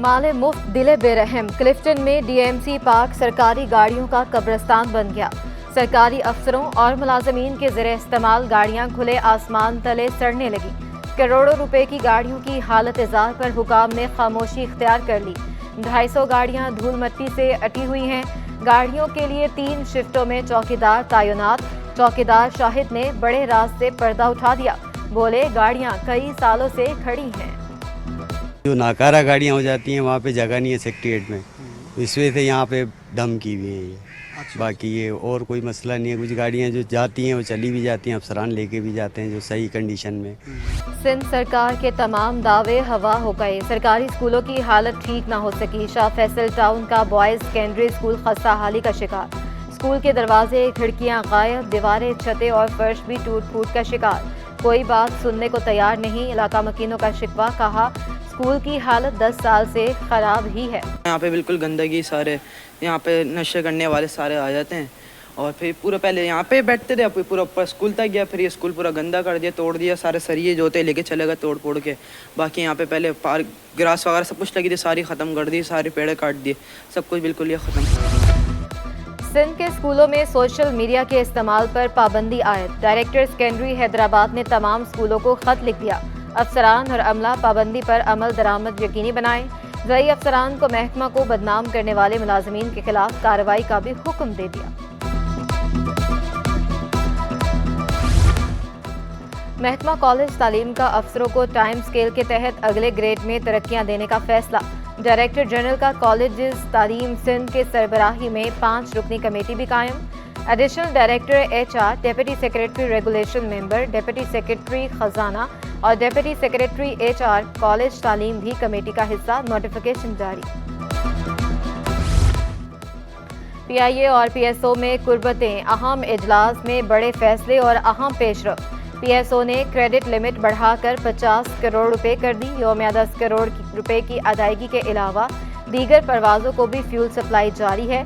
माले मुफ्त दिले बेरहम। क्लिफ्टन में डीएमसी पार्क सरकारी गाड़ियों का कब्रिस्तान बन गया। सरकारी अफसरों और मुलाजमीन के ज़रिए इस्तेमाल गाड़ियां खुले आसमान तले सड़ने लगी। करोड़ों रुपए की गाड़ियों की हालत इजार पर हुकाम ने खामोशी इख्तियार कर ली। 250 गाड़ियां धूल मट्टी से अटी हुई हैं। गाड़ियों के लिए 3 शिफ्टों में चौकीदार तैनात। चौकीदार शाहिद ने बड़े राज से पर्दा उठा दिया। बोले, गाड़ियां कई सालों से खड़ी हैं। जो नाकारा गाड़ियाँ हो जाती हैं वहाँ पे जगह नहीं है सेक्रेटेरिएट में, इस वजह से यहाँ पे डम की हुई है ये। बाकी ये और कोई मसला नहीं है। कुछ गाड़ियाँ जो जाती हैं वो चली भी जाती हैं, अफसरान लेके भी जाते हैं जो सही कंडीशन में। सिंध सरकार के तमाम दावे हवा हो गए। सरकारी स्कूलों की हालत ठीक ना हो सकी। शाह फैसल टाउन का बॉयज सेकेंडरी स्कूल खस्ता हाली का शिकार। स्कूल के दरवाजे खिड़कियां गायब, दीवारें छतें और फर्श भी टूट फूट का शिकार। कोई बात सुनने को तैयार नहीं। इलाका मकीनों का शिकवा, कहा स्कूल की हालत 10 साल से खराब ही है। यहाँ पे बिल्कुल गंदगी, सारे यहाँ पे नशे करने वाले सारे आ जाते हैं और फिर पूरा पहले यहाँ पे बैठते थे, अब पूरा ऊपर स्कूल तक गया, फिर ये स्कूल पूरा गंदा कर दिया, तोड़ दिया, सारे सरिये जोते लेके चले गए तोड़ फोड़ के। बाकी यहाँ पे पहले पार्क ग्रास वगैरह सब कुछ लगी थी, सारी ख़त्म कर दी, सारे पेड़ काट दिए, सब कुछ बिल्कुल ये ख़त्म। सिंध के स्कूलों में सोशल मीडिया के इस्तेमाल पर पाबंदी आयद। डायरेक्टर सेकेंडरी हैदराबाद ने तमाम स्कूलों को खत लिख दिया। अफसरान और अमला पाबंदी पर अमल दरामद यकीनी बनाएं। ज़रूरी अफसरान को महकमा को बदनाम करने वाले मुलाजमीन के खिलाफ कार्रवाई का भी हुक्म दे दिया। महकमा कॉलेज तालीम का अफसरों को टाइम स्केल के तहत अगले ग्रेड में तरक्कियां देने का फैसला। डायरेक्टर जनरल का कॉलेज तालीम सिंध के सरबराही में 5 रुकनी कमेटी भी कायम। Additional director HR, deputy secretary regulation member, deputy secretary खजाना और डिप्टी सेक्रेटरी HR कॉलेज तालीम भी कमेटी का हिस्सा। नोटिफिकेशन जारी। PIA और PSO में कुर्बतें, अहम इजलास में बड़े फैसले और अहम पेशरफ। PSO ने क्रेडिट लिमिट बढ़ाकर 50 करोड़ रुपए कर दी। यौमिया 10 करोड़ रुपए की अदायगी के अलावा दीगर परवाजों को भी फ्यूल सप्लाई जारी है।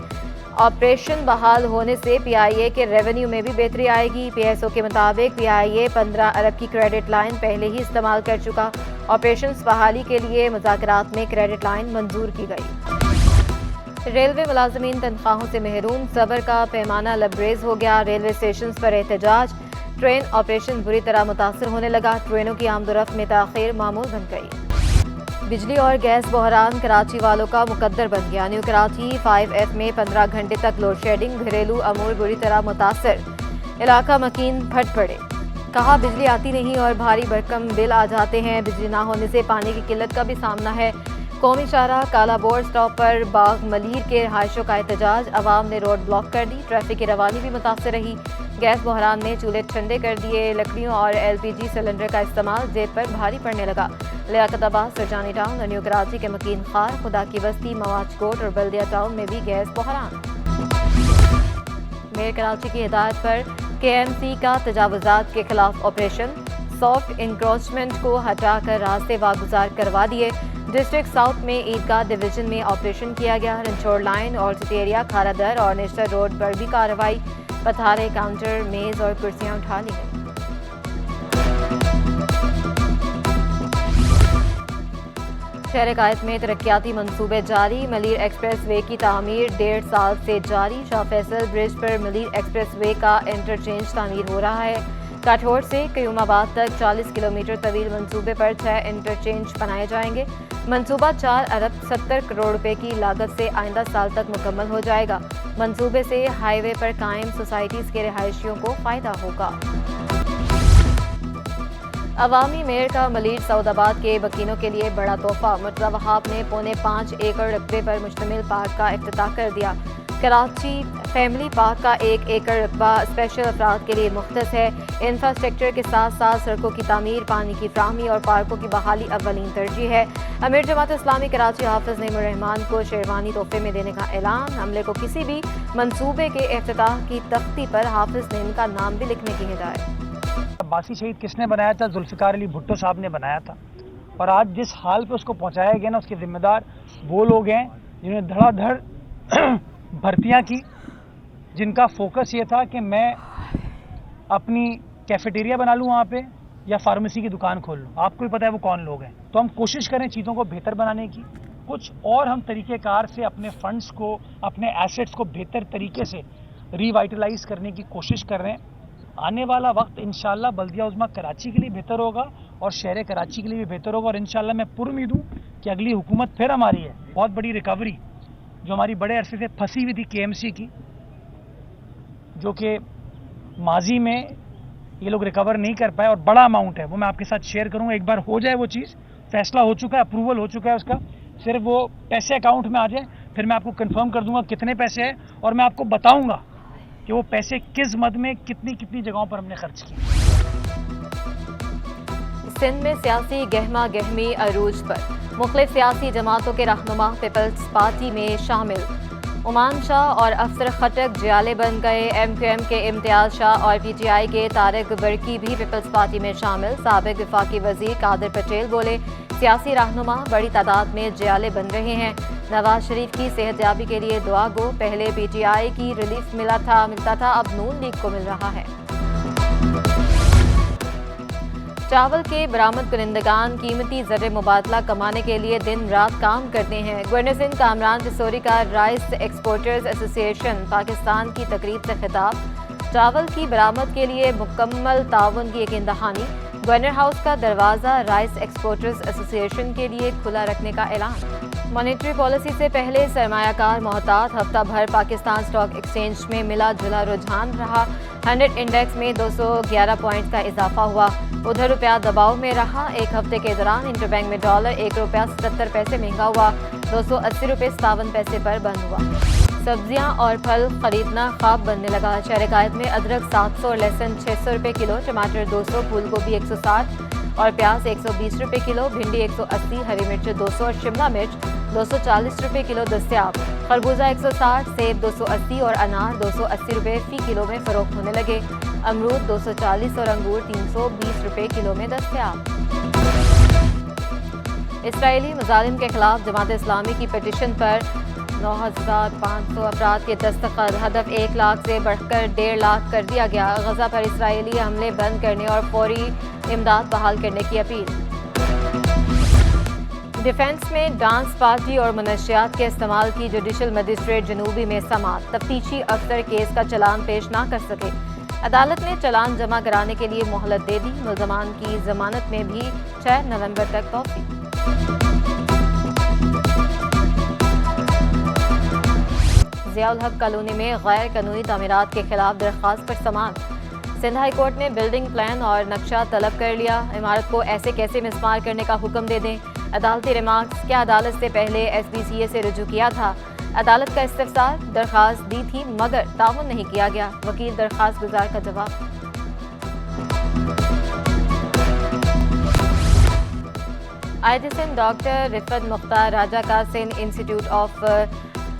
ऑपरेशन बहाल होने से PIA के रेवेन्यू में भी बेहतरी आएगी। PSO के मुताबिक PIA 15 अरब की क्रेडिट लाइन पहले ही इस्तेमाल कर चुका। ऑपरेशन बहाली के लिए मुज़ाकरात में क्रेडिट लाइन मंजूर की गई। रेलवे मुलाजमीन तनख्वाहों से महरूम, सब्र का पैमाना लबरेज हो गया। रेलवे स्टेशन पर एहतजाज। ट्रेन ऑपरेशन बुरी तरह मुतासर होने लगा। ट्रेनों की आमदोरफ्त में ताखीर मामूल बन गई। बिजली और गैस बहरान कराची वालों का मुकद्दर बन गया। न्यू कराची 5F में 15 घंटे तक लोड शेडिंग, घरेलू अमूर बुरी तरह मुतासर। इलाका मकीन फट पड़े, कहा बिजली आती नहीं और भारी भरकम बिल आ जाते हैं। बिजली ना होने से पानी की किल्लत का भी सामना है। कौमी शाहराह काला बोर्ड स्टॉप पर बाग मलीर के रहायशों का एहतजाज। अवाम ने रोड ब्लॉक कर दी। ट्रैफिक की रवानी भी मुतासर रही। गैस बहरान ने चूल्हे ठंडे कर दिए। लकड़ियों और LPG सिलेंडर का इस्तेमाल जेब पर भारी पड़ने लगा। लियाकताबाद, सरजानी टाउन और न्यू कराची के मकीन खार, खुदा की बस्ती, मवाज कोट और बल्दिया टाउन में भी गैस बहरान। मेयर कराची की हिदायत पर KMC का तजावुजात के खिलाफ ऑपरेशन। सॉफ्ट इंक्रोचमेंट को हटाकर रास्ते वागुजार करवा दिए। डिस्ट्रिक्ट साउथ में ईदगाह डिवीजन में ऑपरेशन किया गया। रंचोड़ लाइन और चितेरिया, खारादर और नेशनल रोड पर भी कार्रवाई। पथारे, काउंटर, मेज और कुर्सियां उठा ली गई। शहर कायद में तरक्याती मंसूबे जारी। मलीर एक्सप्रेस वे की तामीर 1.5 साल से जारी। शाह फैसल ब्रिज पर मलीर एक्सप्रेस वे का इंटरचेंज तामीर हो रहा है। काठौड़ से कयूमाबाद तक 40 किलोमीटर तवील मंसूबे पर 6 इंटरचेंज बनाए जाएंगे। मंसूबा 4 अरब 70 करोड़ रुपए की लागत से आइंदा साल तक मुकम्मल हो जाएगा। मंसूबे से हाईवे पर कायम सोसाइटीज के रिहायशियों को फायदा होगा। अवामी मेयर का मलीर सऊदाबाद के वकीलों के लिए बड़ा तोहफा। मुर्तज़ा वहाब ने 5.25 एकड़ रकबे पर मुश्तमिल पार्क का इफ्तिताह कर दिया। कराची फैमिली पार्क का 1 एकड़ रकबा स्पेशल अफराद के लिए मुख्तस है। इंफ्रास्ट्रक्चर के साथ साथ सड़कों की तामीर, पानी की फ्राहमी और पार्कों की बहाली अव्वलीन तरजीह है। अमीर जमात इस्लामी कराची हाफिज नईमुर रहमान को शेरवानी तोहफे में देने का ऐलान। हमले को किसी भी मंसूबे के इफ्तिताह की तख्ती पर हाफिज नईम का नाम भी लिखने की हिदायत। अब्बासी शहीद किसने बनाया था? जुल्फ़िकार अली भुट्टो साहब ने बनाया था। और आज जिस हाल पे उसको पहुंचाया गया ना, उसके जिम्मेदार वो लोग हैं जिन्होंने धड़ाधड़ भर्तियां की, जिनका फोकस ये था कि मैं अपनी कैफेटेरिया बना लूँ वहाँ पे या फार्मेसी की दुकान खोल लूँ। आपको भी पता है वो कौन लोग हैं। तो हम कोशिश करें चीज़ों को बेहतर बनाने की कुछ और हम तरीक़ेकार से अपने फंड्स को, अपने एसेट्स को बेहतर तरीके से रिवाइटलाइज करने की कोशिश कर रहे हैं। आने वाला वक्त इंशाल्लाह बल्दिया उज़्मा कराची के लिए बेहतर होगा और शहर कराची के लिए भी बेहतर होगा और इंशाल्लाह मैं पुरुमीद हूँ कि अगली हुकूमत फिर हमारी है। बहुत बड़ी रिकवरी जो हमारी बड़े अरसे से फंसी हुई थी KMC की, जो कि माजी में ये लोग रिकवर नहीं कर पाए और बड़ा अमाउंट है, वो मैं आपके साथ शेयर करूँगा। एक बार हो जाए वो चीज़, फैसला हो चुका है, अप्रूवल हो चुका है उसका, सिर्फ वो पैसे अकाउंट में आ जाए, फिर मैं आपको कंफर्म कर दूंगा कितने पैसे हैं और मैं आपको बताऊंगा कि वो पैसे किस मद में कितनी कितनी जगहों पर हमने खर्च किए। सिंध में सियासी गहमा गहमी अरूज पर, मुख्तलिफ सियासी जमातों के रहनुमा पीपल्स पार्टी में शामिल। उमान शाह और अफसर खटक जियाले बन गए। MQM के इम्तियाज शाह और PTI के तारिक बरकी भी पीपल्स पार्टी में शामिल। साबिक वफाकी वजीर कादिर पटेल बोले, सियासी रहनुमा बड़ी तादाद में जियाले बन रहे हैं। नवाज शरीफ की सेहतयाबी के लिए दुआ गो। पहले PTI की रिलीफ मिलता था, अब नून लीग को मिल रहा है। चावल के बरामद कुनिंदगान कीमती ज़र मुबादला कमाने के लिए दिन रात काम करते हैं। गवर्नर सिंध कामरान जसोरी का राइस एक्सपोर्टर्स एसोसिएशन पाकिस्तान की तकरीब से खिताब। चावल की बरामद के लिए मुकम्मल ताउन की यकीन दहानी। गवर्नर हाउस का दरवाज़ा राइस एक्सपोर्टर्स एसोसिएशन के लिए खुला रखने का ऐलान। मॉनेटरी पॉलिसी से पहले सरमायाकार मोहतात। हफ्ता भर पाकिस्तान स्टॉक एक्सचेंज में मिला जुला रुझान रहा। 100 इंडेक्स में 211 पॉइंट्स का इजाफा हुआ। उधर रुपया दबाव में रहा। एक हफ्ते के दौरान इंटरबैंक में डॉलर 1 रुपया 77 पैसे महंगा हुआ, 280 रुपये 57 पैसे पर बंद हुआ। सब्जियां और फल खरीदना ख्वाब बनने लगा। शहर कायद में अदरक 700 और लहसुन 600 रुपये किलो, टमाटर 200, फूल गोभी 160 और प्याज 120 रुपये किलो, भिंडी 180, हरी मिर्च 200 और शिमला मिर्च 240 रुपये किलो दस्तयाब। खरबूजा 160, सेब 280 और अनार 280 रुपये फी किलो में फरोख्त होने लगे। अमरूद 240 और अंगूर 320 रुपये किलो में दस्तयाब। इसराइली मजालिम के खिलाफ जमात इस्लामी की पिटीशन पर 9,500 अफराद के दस्तखत। हदफ 1 लाख से बढ़कर 1.5 लाख कर दिया गया। गजा पर इसराइली हमले बंद करने और फौरी इमदाद बहाल करने की अपील। डिफेंस में डांस पार्टी और मनशियात के इस्तेमाल की जुडिशल मजिस्ट्रेट जनूबी में समाअत। तफ्तीशी अफसर केस का चलान पेश ना कर सके। अदालत ने चलान जमा कराने के लिए मोहलत दे दी। मुल्जमान की जमानत में भी 6 नवंबर तक तौसीक। ज़ियाउल हक कॉलोनी में गैर कानूनी तामीरात के खिलाफ दरख्वास्त पर समाअत। सिंध हाई कोर्ट ने बिल्डिंग प्लान और नक्शा तलब कर लिया। इमारत को ऐसे कैसे मिसमार करने का हुक्म दे दें। अदालती रिमार्क्स क्या अदालत से पहले SPCA से रुजू किया था। अदालत का इस्तिफसार, दरख्वास्त दी थी मगर ताउन नहीं किया गया। वकील दरख्वास्त गुजार का जवाब। IIT सिंध डॉक्टर रिफत मुख्तार राजा का Sindh institute of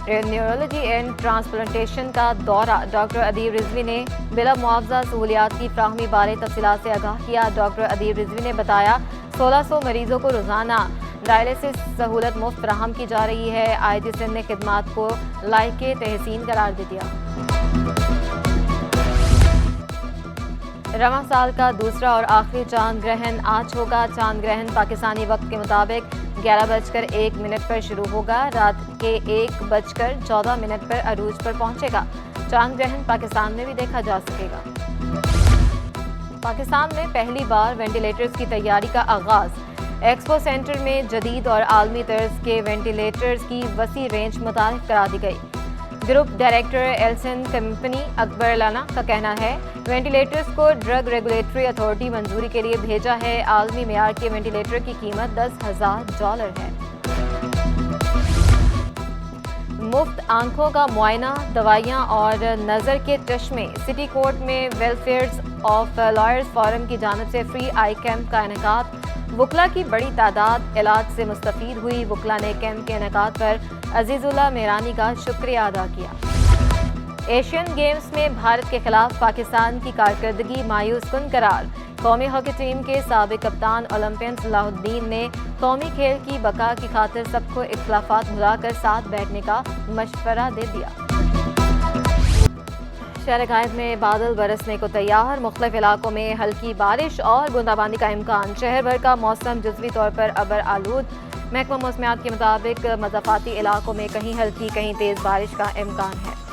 neurology and transplantation का दौरा। डॉक्टर अदीब रिजवी ने बिला मुआवजा सहूलियात की फ्राहमी बारे तफसीलात से आगाह किया। डॉक्टर अदीब रिजवी ने बताया 1600 मरीजों को रोजाना डायलिसिस सहूलत मुफ्त फराहम की जा रही है। IIT सिंध ने खिदमात को लायके तहसीन करार दे दिया। रवां साल का दूसरा और आखिरी चांद ग्रहण आज होगा। चांद ग्रहण पाकिस्तानी वक्त के मुताबिक 11:01 पर शुरू होगा। रात के 1:14 पर अरूज पर पहुंचेगा। चांद ग्रहण पाकिस्तान में भी देखा जा सकेगा। पाकिस्तान में पहली बार वेंटिलेटर्स की तैयारी का आगाज। एक्सपो सेंटर में जदीद और आलमी तर्ज के वेंटिलेटर्स की वसी रेंज मुतारिफ करा दी गई। ग्रुप डायरेक्टर एल्सन कंपनी अकबर लाना का कहना है वेंटिलेटर्स को ड्रग रेगुलेटरी अथॉरिटी मंजूरी के लिए भेजा है। आलमी मेयार के वेंटिलेटर की कीमत $10,000 है। मुफ्त आंखों का मुआयना, दवाइयां और नज़र के चश्मे। सिटी कोर्ट में वेलफेयर्स ऑफ लॉयर्स फोरम की जानिब से फ्री आई कैंप का इनेकाद। वकला की बड़ी तादाद इलाज से मुस्तफीद हुई। वकला ने कैंप के इनेकाद पर अजीजुल्लाह मेहरानी का शुक्रिया अदा किया। एशियन गेम्स में भारत के खिलाफ पाकिस्तान की कारकर्दगी मायूस कुन करार। कौमी हॉकी टीम के साबिक कप्तान ओलंपियन सलाहुद्दीन ने कौमी खेल की बका की खातिर सबको इख्तिलाफात भुलाकर साथ बैठने का मशवरा दे दिया। शहर कायद में बादल बरसने को तैयार। मुख्तलिफ इलाकों में हल्की बारिश और बूंदाबांदी का इम्कान। शहर भर का मौसम जुज़वी तौर पर अबर आलूद। महकमा मौसमियात के मुताबिक मज़ाफ़ाती इलाकों में कहीं हल्की कहीं तेज़ बारिश का इम्कान है।